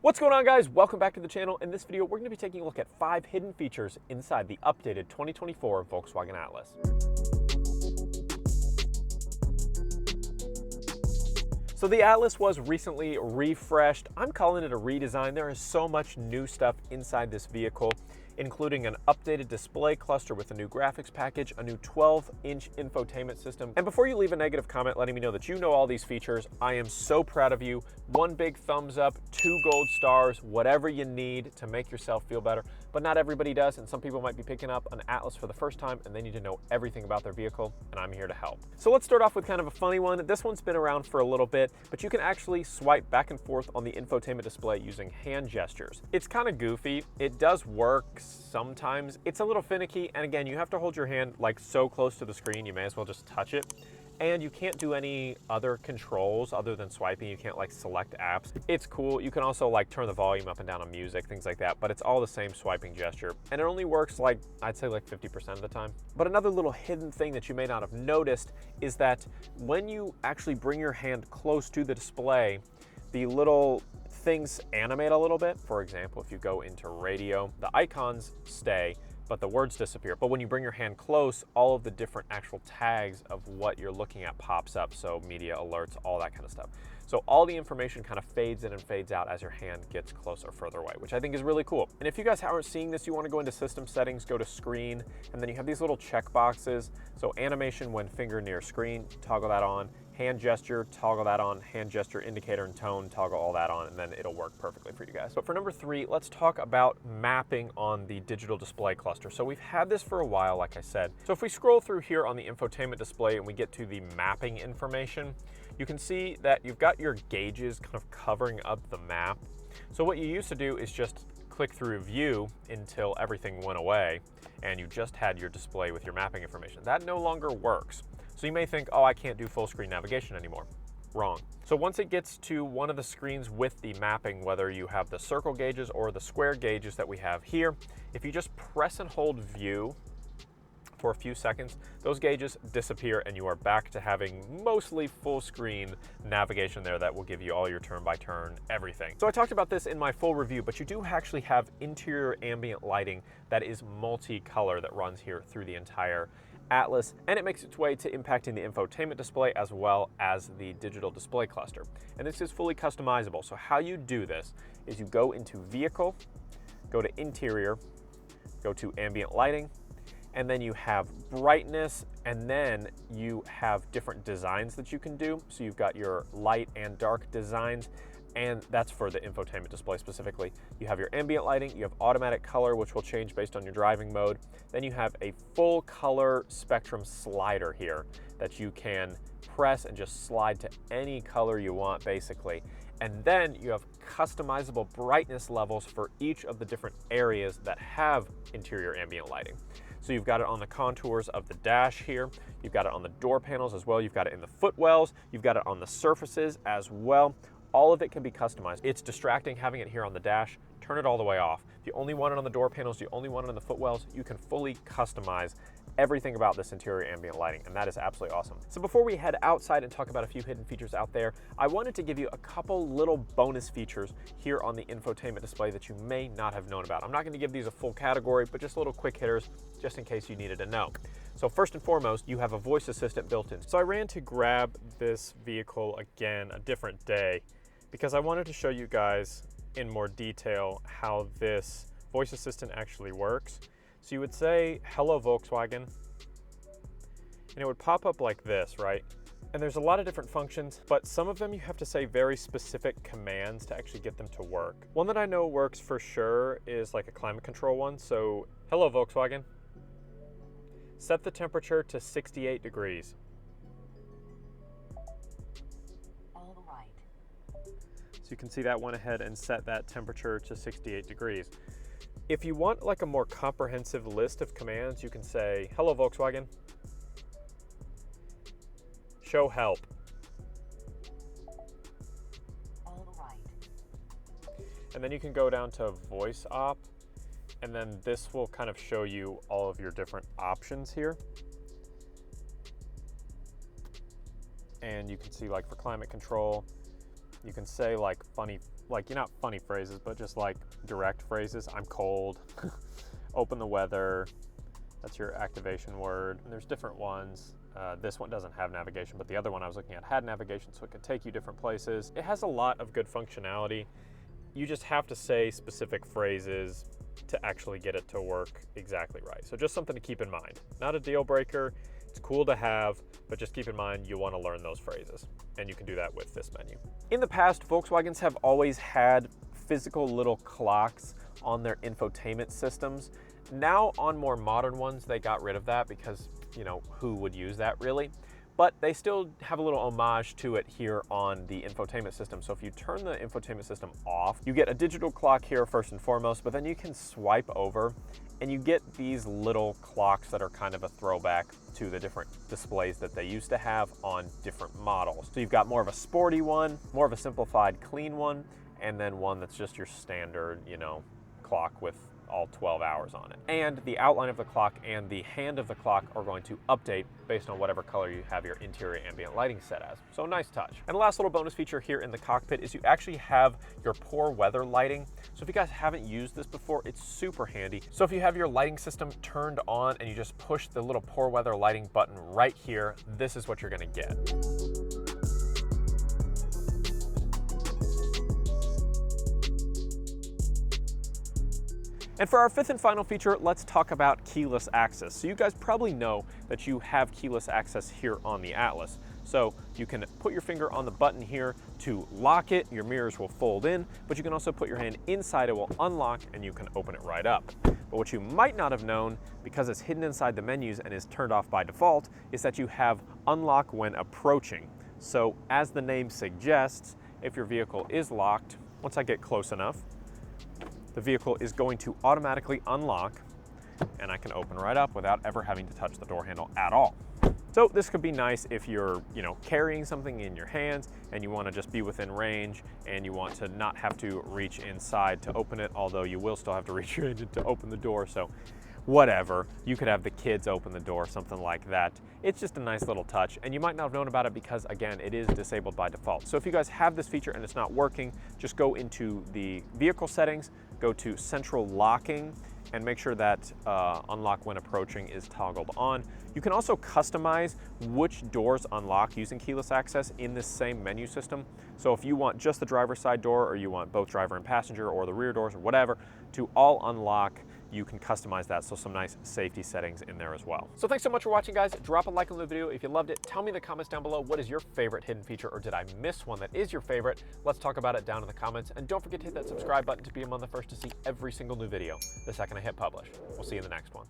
What's going on, guys? Welcome back to the channel. In this video, we're going to be taking a look at 5 hidden features inside the updated 2024 Volkswagen Atlas. So the Atlas was recently refreshed. I'm calling it a redesign. There is so much new stuff inside this vehicle, including an updated display cluster with a new graphics package, a new 12-inch infotainment system. And before you leave a negative comment letting me know that you know all these features, I am so proud of you. 1 big thumbs up, 2 gold stars, whatever you need to make yourself feel better. But not everybody does, and some people might be picking up an Atlas for the first time and they need to know everything about their vehicle, and I'm here to help. So let's start off with kind of a funny one. This one's been around for a little bit, but you can actually swipe back and forth on the infotainment display using hand gestures. It's kind of goofy. It does work sometimes. It's a little finicky, and again, you have to hold your hand like so close to the screen, you may as well just touch it. And you can't do any other controls other than swiping. You can't like select apps. It's cool. You can also like turn the volume up and down on music, things like that, but it's all the same swiping gesture. And it only works like, I'd say like 50% of the time. But another little hidden thing that you may not have noticed is that when you actually bring your hand close to the display, the little things animate a little bit. For example, if you go into radio, the icons stay, but the words disappear. But when you bring your hand close, all of the different actual tags of what you're looking at pops up. So media alerts, all that kind of stuff. So all the information kind of fades in and fades out as your hand gets closer or further away, which I think is really cool. And if you guys aren't seeing this, you want to go into system settings, go to screen, and then you have these little check boxes. So animation when finger near screen, toggle that on. Hand gesture, toggle that on. Hand gesture, indicator and tone, toggle all that on, and then it'll work perfectly for you guys. But for number 3, let's talk about mapping on the digital display cluster. So we've had this for a while, like I said. So if we scroll through here on the infotainment display and we get to the mapping information, you can see that you've got your gauges kind of covering up the map. So what you used to do is just click through view until everything went away and you just had your display with your mapping information. That no longer works. So you may think, oh, I can't do full screen navigation anymore. Wrong. So once it gets to one of the screens with the mapping, whether you have the circle gauges or the square gauges that we have here, if you just press and hold view for a few seconds, those gauges disappear and you are back to having mostly full screen navigation there that will give you all your turn-by-turn everything. So I talked about this in my full review, but you do actually have interior ambient lighting that is multicolor that runs here through the entire Atlas, and it makes its way to impacting the infotainment display as well as the digital display cluster. And this is fully customizable. So how you do this is you go into Vehicle, go to Interior, go to Ambient Lighting, and then you have brightness, and then you have different designs that you can do. So you've got your light and dark designs, and that's for the infotainment display specifically. You have your ambient lighting, you have automatic color, which will change based on your driving mode. Then you have a full color spectrum slider here that you can press and just slide to any color you want, basically. And then you have customizable brightness levels for each of the different areas that have interior ambient lighting. So you've got it on the contours of the dash here, you've got it on the door panels as well, you've got it in the footwells, you've got it on the surfaces as well. All of it can be customized. It's distracting having it here on the dash. Turn it all the way off. If you only want it on the door panels, you only want it on the footwells, you can fully customize everything about this interior ambient lighting, and that is absolutely awesome. So before we head outside and talk about a few hidden features out there, I wanted to give you a couple little bonus features here on the infotainment display that you may not have known about. I'm not going to give these a full category, but just little quick hitters just in case you needed to know. So first and foremost, you have a voice assistant built in. So I ran to grab this vehicle again a different day because I wanted to show you guys in more detail how this voice assistant actually works. So you would say, "Hello, Volkswagen," and it would pop up like this, right? And there's a lot of different functions, but some of them you have to say very specific commands to actually get them to work. One that I know works for sure is like a climate control one. So, "Hello, Volkswagen, set the temperature to 68 degrees. All right. So you can see that went ahead and set that temperature to 68 degrees. If you want like a more comprehensive list of commands, you can say, "Hello, Volkswagen, show help." All right. And then you can go down to voice op, and then this will kind of show you all of your different options here. And you can see like for climate control, you can say like funny like, not funny phrases, but just like direct phrases. I'm cold, open the weather, that's your activation word. And there's different ones. This one doesn't have navigation, but the other one I was looking at had navigation, so it could take you different places. It has a lot of good functionality. You just have to say specific phrases to actually get it to work exactly right. So just something to keep in mind. Not a deal breaker. It's cool to have, but just keep in mind you want to learn those phrases, and you can do that with this menu. In the past, Volkswagens have always had physical little clocks on their infotainment systems. Now on more modern ones, they got rid of that because, you know, who would use that really? But they still have a little homage to it here on the infotainment system. So if you turn the infotainment system off, you get a digital clock here first and foremost, but then you can swipe over and you get these little clocks that are kind of a throwback to the different displays that they used to have on different models. So you've got more of a sporty one, more of a simplified clean one, and then one that's just your standard, you know, clock with all 12 hours on it. And the outline of the clock and the hand of the clock are going to update based on whatever color you have your interior ambient lighting set as. So nice touch. And the last little bonus feature here in the cockpit is you actually have your poor weather lighting. So if you guys haven't used this before, it's super handy. So if you have your lighting system turned on and you just push the little poor weather lighting button right here, this is what you're gonna get. And for our fifth and final feature, let's talk about keyless access. So you guys probably know that you have keyless access here on the Atlas. So you can put your finger on the button here to lock it, your mirrors will fold in, but you can also put your hand inside, it will unlock, and you can open it right up. But what you might not have known, because it's hidden inside the menus and is turned off by default, is that you have unlock when approaching. So as the name suggests, if your vehicle is locked, once I get close enough, the vehicle is going to automatically unlock and I can open right up without ever having to touch the door handle at all. So this could be nice if you're, you know, carrying something in your hands and you want to just be within range and you want to not have to reach inside to open it, although you will still have to reach in to open the door. So whatever, you could have the kids open the door, something like that. It's just a nice little touch, and you might not have known about it because, again, it is disabled by default. So if you guys have this feature and it's not working, just go into the vehicle settings, go to central locking, and make sure that unlock when approaching is toggled on. You can also customize which doors unlock using keyless access in this same menu system. So if you want just the driver's side door, or you want both driver and passenger, or the rear doors, or whatever, to all unlock, you can customize that, so some nice safety settings in there as well. So thanks so much for watching, guys. Drop a like on the video if you loved it. Tell me in the comments down below, what is your favorite hidden feature, or did I miss one that is your favorite? Let's talk about it down in the comments, and don't forget to hit that subscribe button to be among the first to see every single new video the second I hit publish. We'll see you in the next one.